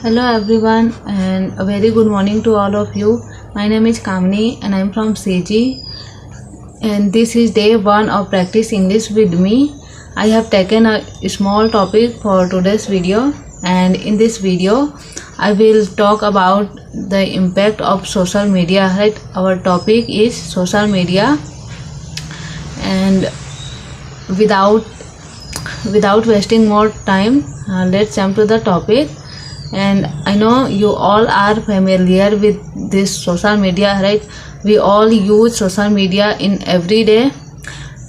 Hello everyone and a very good morning to all of you. My name is Kamini and I am from CG, and this is day 1 of practice English with me. I have taken a small topic for today's video, and in this video I will talk about the impact of social media. Right, our topic is social media, and without wasting more time, let's jump to the topic. And I know you all are familiar with this social media, right? We all use social media in every day,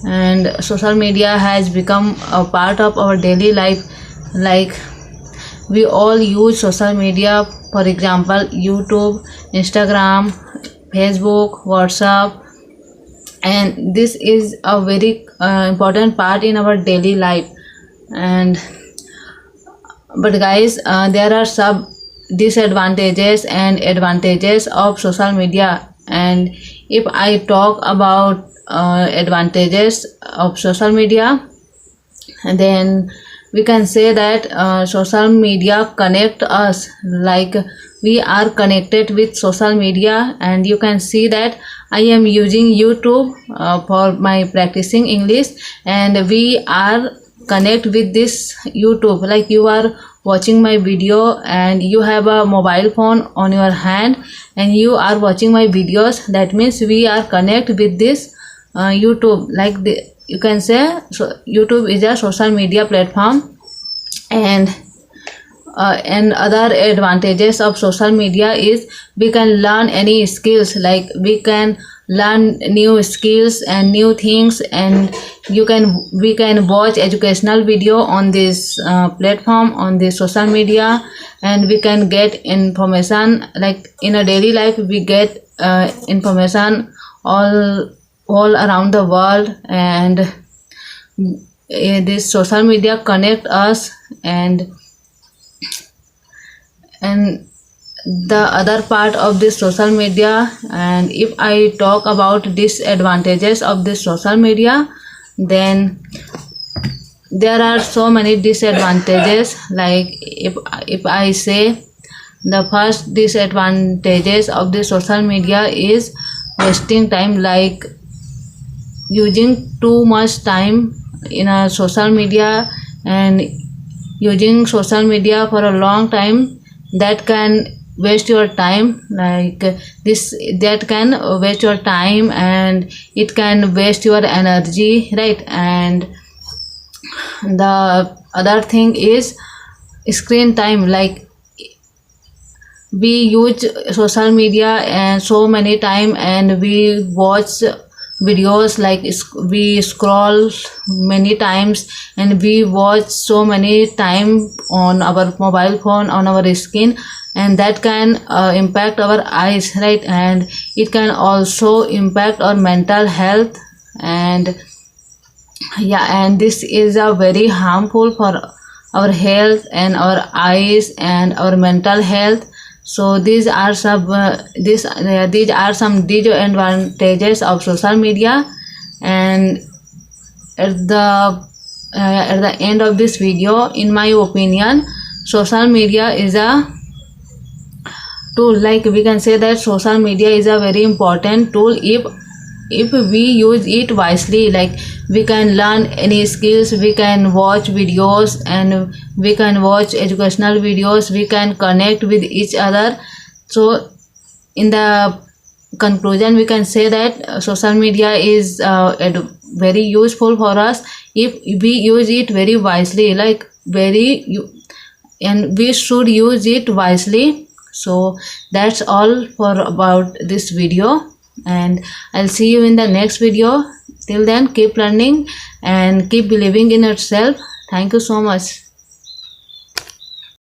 and social media has become a part of our daily life. Like, we all use social media, for example YouTube, Instagram, Facebook, WhatsApp, and this is a very important part in our daily life. And but guys, there are some disadvantages and advantages of social media. And if I talk about advantages of social media, then we can say that social media connect us. Like, we are connected with social media, and you can see that I am using YouTube for my practicing English, and we are connect with this YouTube. Like, you are watching my video and you have a mobile phone on your hand and you are watching my videos. That means we are connect with this YouTube. Like, you can say, so YouTube is a social media platform. And other advantages of social media is we can learn any skills. Like, we can learn new skills and new things, and we can watch educational video on this platform, on this social media, and we can get information. Like, in a daily life we get information all around the world, and this social media connect us. And the other part of this social media, and if I talk about disadvantages of this social media, then there are so many disadvantages. Like, if I say, the first disadvantages of the social media is wasting time. Like, using too much time in a social media and using social media for a long time, that can waste your time. Like, that can waste your time, and it can waste your energy, right? And the other thing is screen time. Like, we use social media and so many time, and we watch videos. Like, we scroll many times and we watch so many time on our mobile phone, on our screen, and that can impact our eyes, right? And it can also impact our mental health. And and this is a very harmful for our health and our eyes and our mental health. So these are some disadvantages of social media. And at the end of this video, in my opinion, social media is a tool. Like, we can say that social media is a very important tool if we use it wisely. Like, we can learn any skills, we can watch videos, and we can watch educational videos, we can connect with each other. So in the conclusion, we can say that social media is very useful for us if we use it very wisely. Like, and we should use it wisely. So that's all for about this video, and I'll see you in the next video. Till then, keep learning and keep believing in yourself. Thank you so much.